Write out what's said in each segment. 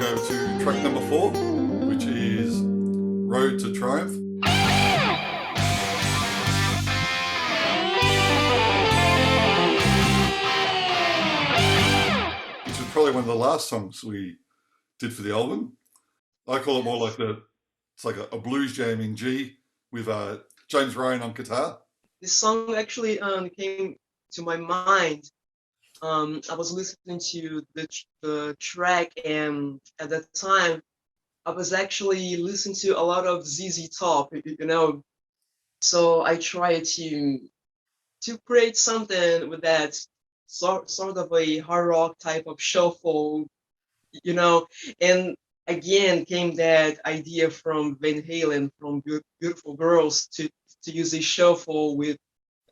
go to track number 4, which is Road to Triumph. Which is probably one of the last songs we did for the album. I call it more like it's like a blues jam in G with James Ryan on guitar. This song actually came to my mind. I was listening to the track, and at that time, I was actually listening to a lot of ZZ Top, So I tried to create something with that sort of a hard rock type of shuffle, and again came that idea from Van Halen, from Beautiful Girls, to use a shuffle with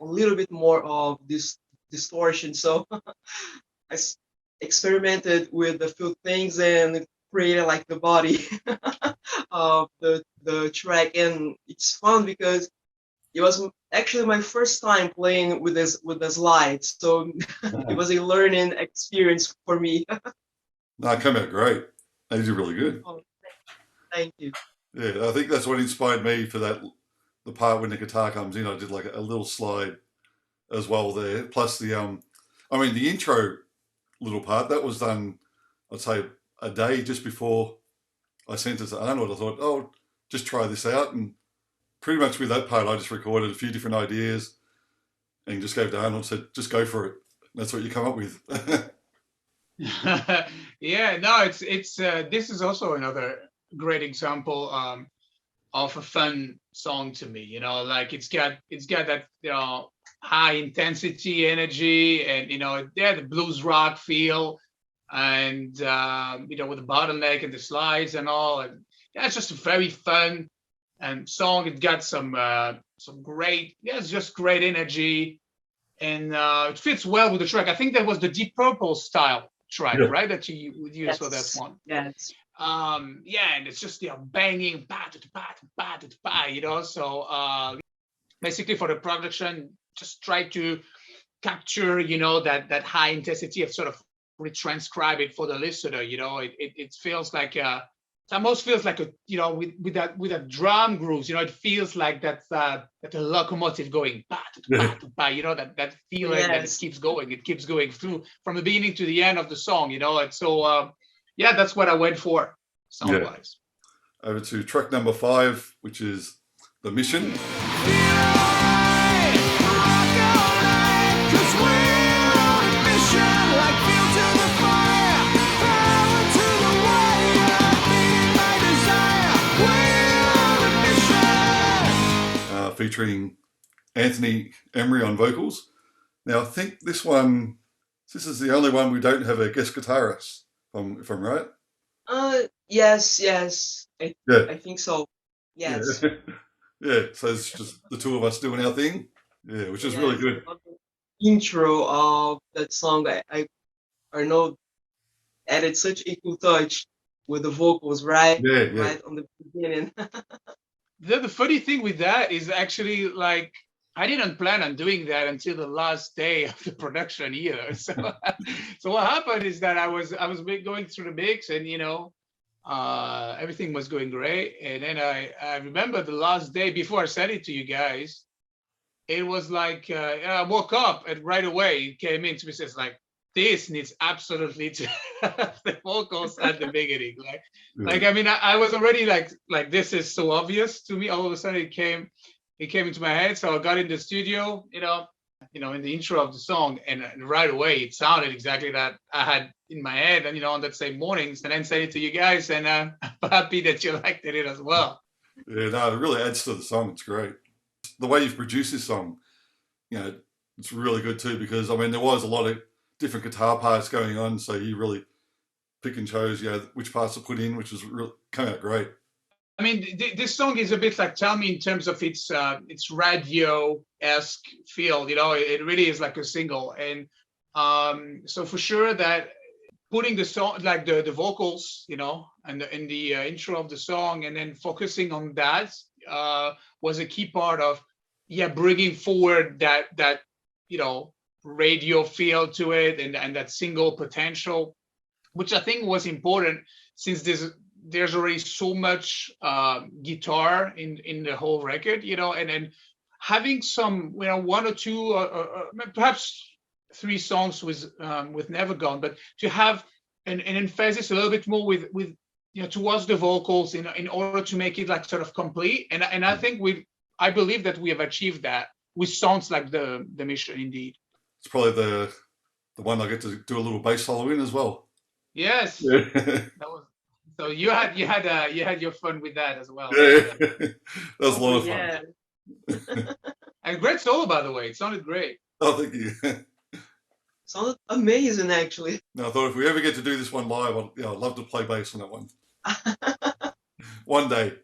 a little bit more of this distortion. So I experimented with a few things and created like the body of the track, and it's fun because it was actually my first time playing with the slides, so it was a learning experience for me. No, it came out great. They did really good. Oh, thank you. Yeah, I think that's what inspired me for that. The part when the guitar comes in, I did like a little slide as well there. Plus the the intro little part that was done, I'd say a day just before I sent it to Arnaud. I thought, oh, just try this out, and pretty much with that part, I just recorded a few different ideas and just gave to Arnaud and said, just go for it. That's what you come up with. Yeah, no, it's this is also another great example of a fun song to me. Like it's got that high intensity energy, and the blues rock feel, and with the bottleneck and the slides and all, and it's just a very fun song. It got some great, it's just great energy, and it fits well with the track. I think that was the Deep Purple style track, right? That you would use for that one. Yes. And it's just banging, So basically for the production, just try to capture that high intensity of sort of retranscribe it for the listener. It feels like it almost feels like with that drum grooves. It feels like that a locomotive going that feeling that it keeps going. It keeps going through from the beginning to the end of the song. And so that's what I went for sound wise. Over to track number 5, which is The Mission. Featuring Anthony Emery on vocals. Now, I think this is the only one we don't have a guest guitarist, if I'm right. Yes. I think so. Yes. Yeah. So it's just the two of us doing our thing. Yeah, which is really good. Intro of that song, Arnaud added such a cool touch with the vocals, right? Yeah. Right on the beginning. The funny thing with that is actually, like, I didn't plan on doing that until the last day of the production either. So what happened is that I was going through the mix, and everything was going great. And then I remember the last day before I sent it to you guys, it was like I woke up and right away it came in to me, says like, this needs absolutely to have the vocals at the beginning. I was already like this is so obvious to me. All of a sudden it came into my head. So I got in the studio, in the intro of the song, and right away it sounded exactly that I had in my head, and on that same morning, and then sent it to you guys, and I'm happy that you liked it as well. Yeah, no, it really adds to the song. It's great. The way you've produced this song, it's really good too, because there was a lot of different guitar parts going on, so you really pick and chose, which parts to put in, which was really came out great. This song is a bit like Tell Me in terms of its radio-esque feel. It really is like a single, and so for sure that putting the song, like the vocals, and in the intro of the song, and then focusing on that was a key part of bringing forward that radio feel to it, and that single potential which I think was important since there's already so much guitar in the whole record, and then having some, one or two, or perhaps 3 songs with Never Gone, but to have an emphasis a little bit more with towards the vocals in order to make it like sort of complete. And I think I believe that we have achieved that with songs like the Mission, indeed. It's probably the one I get to do a little bass solo in as well. Yes. Yeah. So you had your fun with that as well. Yeah. That was a lot of fun. Yeah. And great solo, by the way. It sounded great. Oh, thank you. Sounded amazing, actually. No, I thought if we ever get to do this one live, I'd love to play bass on that one. One day.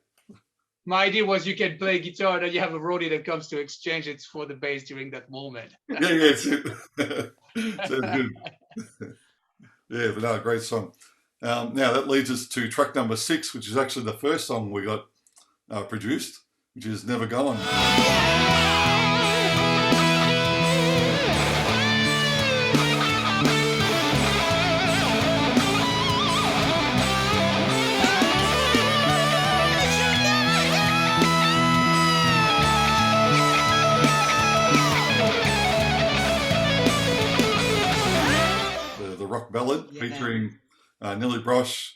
My idea was you can play guitar, then you have a roadie that comes to exchange it for the bass during that moment. Yeah, it's it. Sounds good. Yeah, but no, great song. Now that leads us to track number 6, which is actually the first song we got produced, which is Never Gone. The rock ballad featuring Nelly Brosh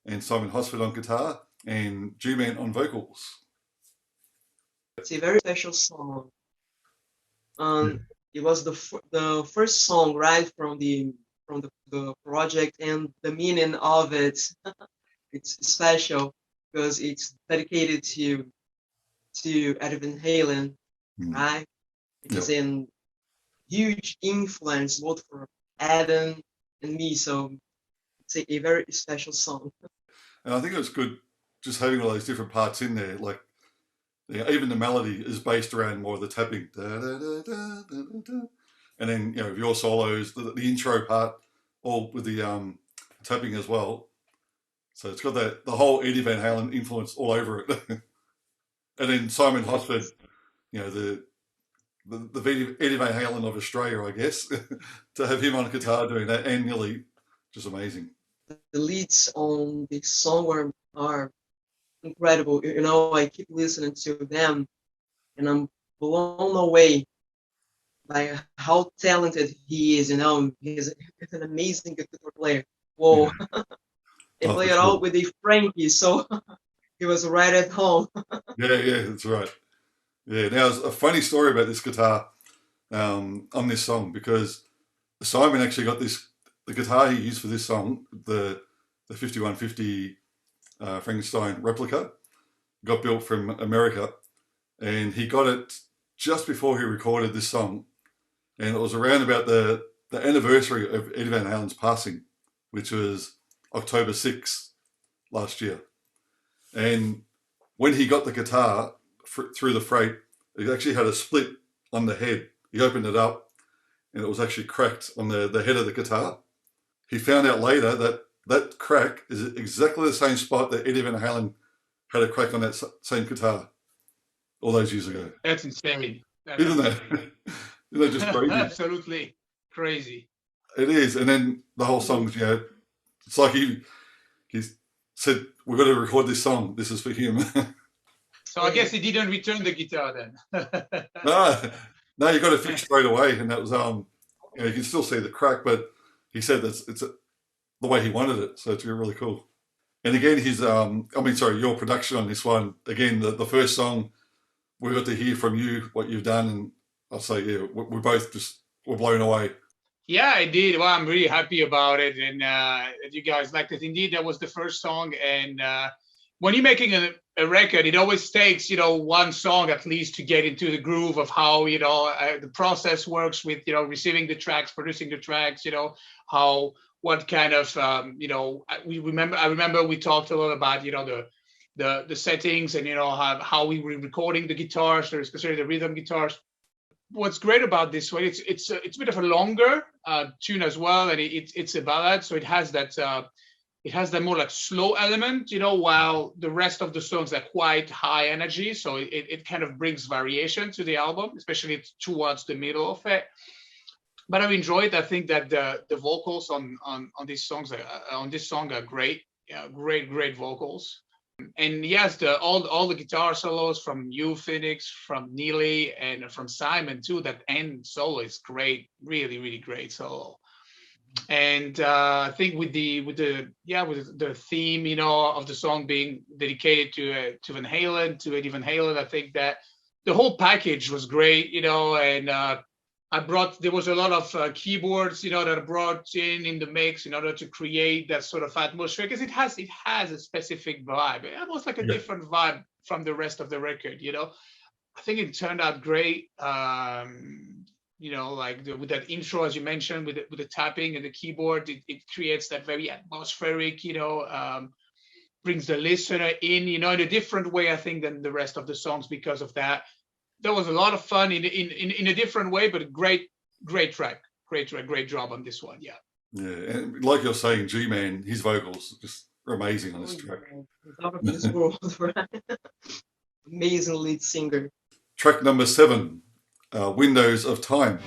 and Simon Hosford on guitar and G-Man on vocals. It's a very special song. It was the first song right from the project, and the meaning of it it's special because it's dedicated to Eddie Van Halen, right? It's a huge influence both for Adam and me, so it's a very special song. And I think it was good just having all those different parts in there. Like, even the melody is based around more of the tapping. Da, da, da, da, da, da. And then, your solos, the intro part, all with the tapping as well. So it's got the whole Eddie Van Halen influence all over it. And then Simon Hosford, the Eddie Van Halen of Australia, I guess, to have him on guitar doing that annually, just amazing. The leads on the song are incredible. I keep listening to them, and I'm blown away by how talented he is. He's an amazing guitar player. Whoa, he played it out with a Frankie, so he was right at home. Yeah, that's right. Yeah, now there's a funny story about this guitar on this song, because Simon actually got the guitar he used for this song, the 5150 Frankenstein replica, got built from America, and he got it just before he recorded this song, and it was around about the anniversary of Eddie Van Halen's passing, which was October 6th last year. And when he got the guitar through the freight, it actually had a split on the head. He opened it up, and it was actually cracked on the head of the guitar. He found out later that crack is exactly the same spot that Eddie Van Halen had a crack on that same guitar all those years ago. That's insane. Isn't that? Isn't that just crazy? Absolutely crazy. It is. And then the whole song's, it's like he said, we've got to record this song. This is for him. So I guess he didn't return the guitar then. No, you got it fixed straight away. And that was, you can still see the crack, but he said that it's the way he wanted it. So it's really cool. And again, your production on this one, again, the first song, we got to hear from you what you've done. And I'll say, we both were blown away. Yeah, I did. Well, I'm really happy about it. And you guys liked it. Indeed, that was the first song. And when you're making a record, it always takes, one song at least to get into the groove of how, the process works with, receiving the tracks, producing the tracks, what kind of, I remember we talked a lot about, the settings and, how we were recording the guitars, especially the rhythm guitars. What's great about this one, it's a bit of a longer tune as well, and it's a ballad, so it has that more like slow element, while the rest of the songs are quite high energy, so it kind of brings variation to the album, especially towards the middle of it. but I've enjoyed. I think that the vocals on these songs on this song are great. Yeah, great vocals. And yes, all the guitar solos from you, Phoenix, from Neely, and from Simon too. That end solo is great, really great solo. And I think with the theme, of the song being dedicated to Van Halen, to Eddie Van Halen, I think that the whole package was great, and there was a lot of keyboards, that I brought in the mix in order to create that sort of atmosphere, because it has a specific vibe, almost like a different vibe from the rest of the record, I think it turned out great. Like with that intro, as you mentioned, with the tapping and the keyboard, it creates that very atmospheric, brings the listener in, in a different way, I think, than the rest of the songs because of that. There was a lot of fun in a different way, but a great track, great job on this one. Yeah. Yeah, and like you're saying, G-Man, his vocals just are amazing on this track. Out of this world, right? Amazing lead singer. Track number 7, Windows of Time.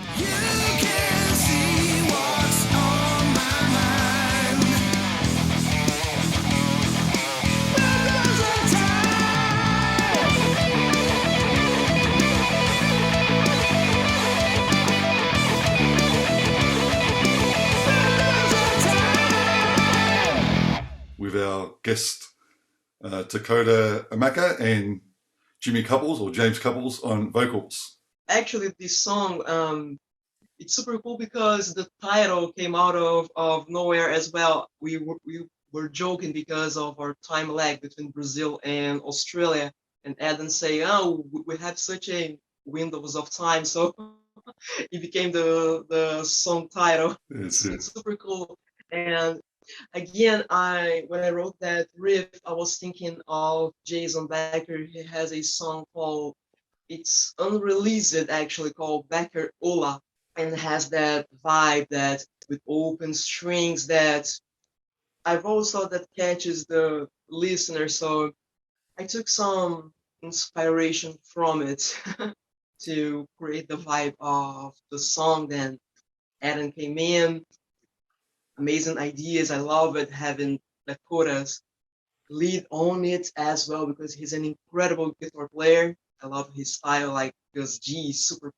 With our guest Dakota Amaka and Jimmy Couples or James Couples on vocals. Actually, this song, it's super cool because the title came out of nowhere as well. We were joking because of our time lag between Brazil and Australia, and Adam say, "Oh, we have such a windows of time," so it became the song title. It's super cool. And again, when I wrote that riff, I was thinking of Jason Becker. He has a song called, it's unreleased actually, called Becker Ola, and it has that vibe that with open strings that I've always thought that catches the listener. So I took some inspiration from it to create the vibe of the song. Then Adam came in. Amazing ideas. I love it having Dakota's lead on it as well because he's an incredible guitar player. I love his style, like because G is super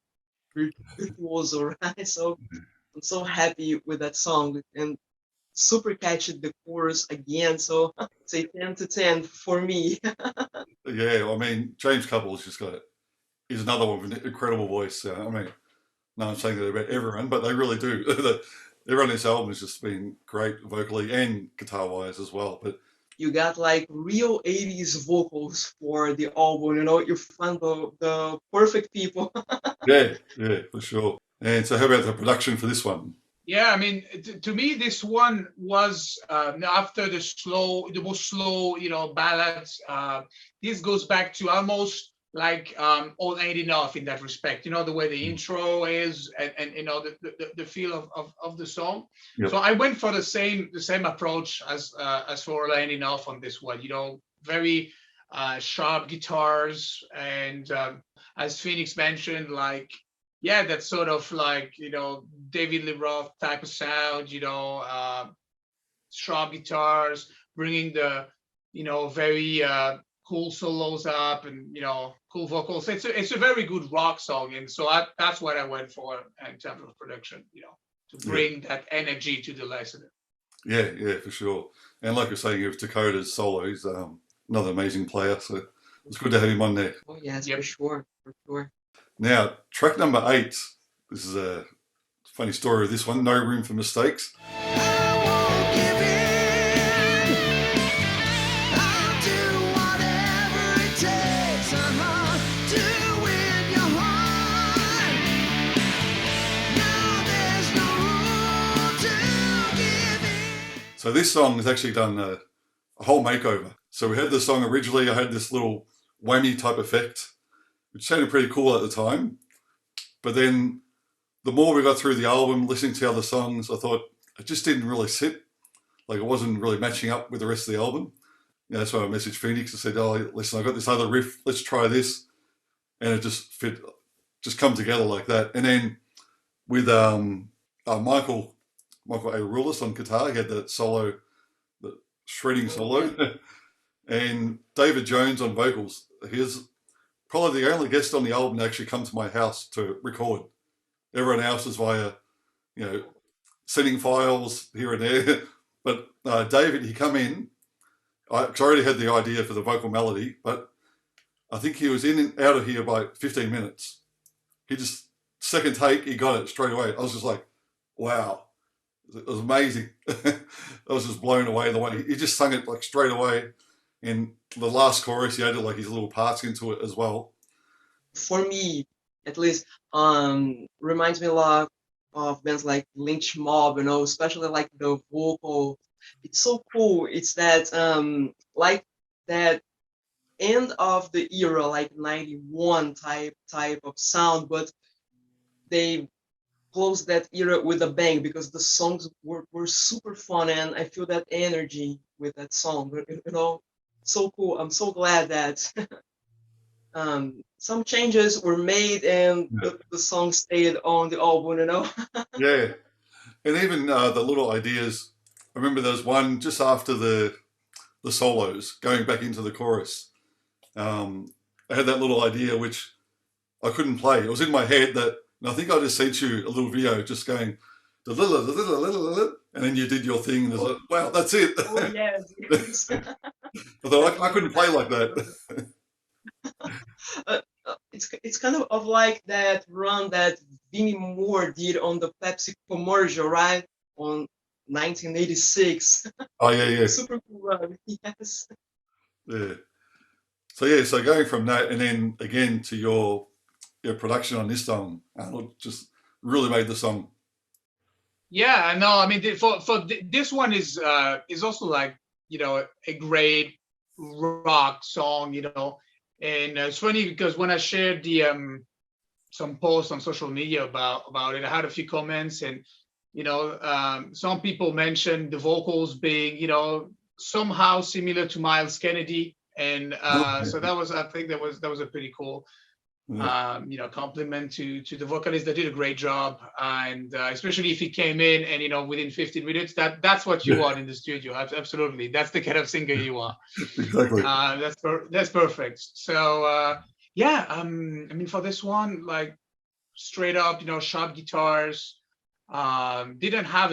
virtuoso, right? So I'm so happy with that song and super catchy the chorus again. So say 10 to 10 for me. Yeah, I mean James Couples he's another one with an incredible voice. I mean, no, I'm saying that about everyone, but they really do. Everyone on this album has just been great vocally and guitar-wise as well. But you got like real 80s vocals for the album, you found the perfect people. yeah, for sure. And so how about the production for this one? Yeah, I mean, to me, this one was after the most slow, ballads. This goes back to almost like All Ain't Enough in that respect, the way the intro is and the feel of the song. Yep. So I went for the same approach as for All Ain't Enough on this one, very sharp guitars and as Phoenix mentioned, like that sort of like David Lee Roth type of sound, sharp guitars bringing the very cool solos up and cool vocals. It's a very good rock song, and so that's what I went for in terms of production. To bring that energy to the listener. Yeah, for sure. And like you're saying, with Dakota's solo, he's another amazing player. So it's good to have him on there. Oh yes, for sure. Now, track number 8. This is a funny story of this one. No Room for Mistakes. So this song has actually done a whole makeover. So we had the song originally, I had this little whammy type effect, which sounded pretty cool at the time. But then the more we got through the album, listening to other songs, I thought it just didn't really sit. Like it wasn't really matching up with the rest of the album. That's why I messaged Phoenix and said, "Oh, listen, I got this other riff, let's try this." And it just come together like that. And then with Michael A. Rulis on guitar. He had that solo, the shredding solo, and David Jones on vocals. He's probably the only guest on the album to actually come to my house to record. Everyone else is via, sending files here and there. But David, he come in. I already had the idea for the vocal melody, but I think he was in and out of here by 15 minutes. He just, second take, he got it straight away. I was just like, wow. It was amazing. I was just blown away the way he just sung it like straight away. And the last chorus, he added like his little parts into it as well. For me, at least, reminds me a lot of bands like Lynch Mob, especially like the vocal. It's so cool. It's that like that end of the era, like 91 type of sound, but they closed that era with a bang because the songs were super fun, and I feel that energy with that song. So cool. I'm so glad that some changes were made and the song stayed on the album. Yeah, and even the little ideas. I remember there was one just after the solos going back into the chorus. I had that little idea which I couldn't play. It was in my head and I think I just sent you a little video just going, and then you did your thing, and it's like, wow, that's it. Oh, yes. I thought I couldn't play like that. It's kind of like that run that Vinnie Moore did on the Pepsi commercial, right? On 1986. Oh, yeah. Super cool run, yes. Yeah. So going from that and then again to your production on this song, Arnaud just really made the song. Yeah, no, I mean, this one is also like, a great rock song, and it's funny because when I shared the some posts on social media about it, I had a few comments, and some people mentioned the vocals being somehow similar to Miles Kennedy, and so I think that was a pretty cool compliment to the vocalist that did a great job, and especially if he came in and within 15 minutes, that's what you want in the studio. Absolutely, that's the kind of singer you want. Exactly. That's perfect. So I mean, for this one, like straight up, sharp guitars, didn't have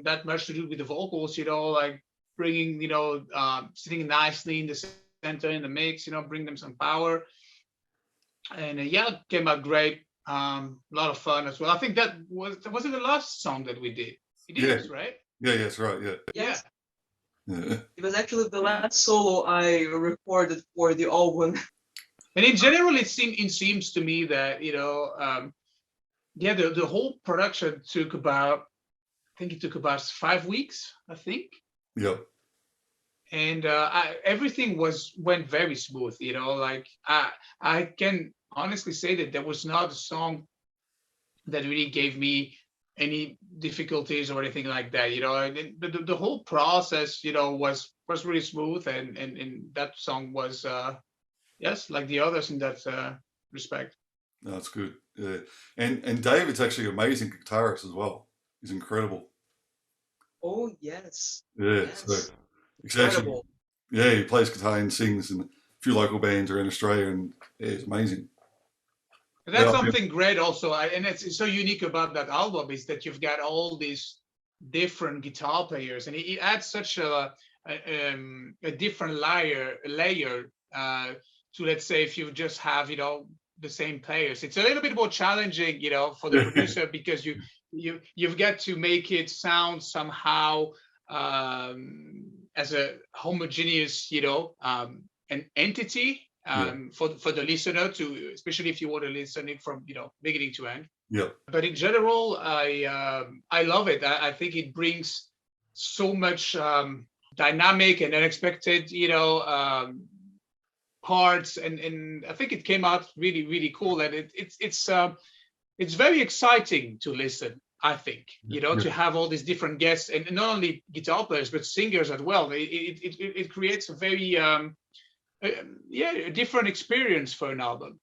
that much to do with the vocals, like bringing, sitting nicely in the center in the mix, bring them some power. And it came out great. A lot of fun as well. I think that was it the last song that we did? It is, right? Yeah, that's right. Yeah. Yes. Yeah. It was actually the last solo I recorded for the album. And in general, it seems to me that the whole production took about 5 weeks, I think. Yep. And everything went very smooth. Like I can honestly say that there was not a song that really gave me any difficulties or anything like that. And the whole process, was really smooth, and that song was like the others in that respect. No, that's good. Yeah, and David's actually an amazing guitarist as well. He's incredible. Oh yes. Yeah. Yes. So exactly. Yeah, he plays guitar and sings in a few local bands around Australia, and it's amazing. That's something great also, and it's so unique about that album is that you've got all these different guitar players, and it adds such a different layer to, let's say, if you just have the same players. It's a little bit more challenging, for the producer because you've got to make it sound somehow as a homogeneous, an entity for the listener to, especially if you want to listen it from beginning to end. Yeah. But in general, I love it. I think it brings so much dynamic and unexpected, parts, and I think it came out really, really cool, and it's very exciting to listen. I think to have all these different guests, and not only guitar players but singers as well. It creates a very a different experience for an album.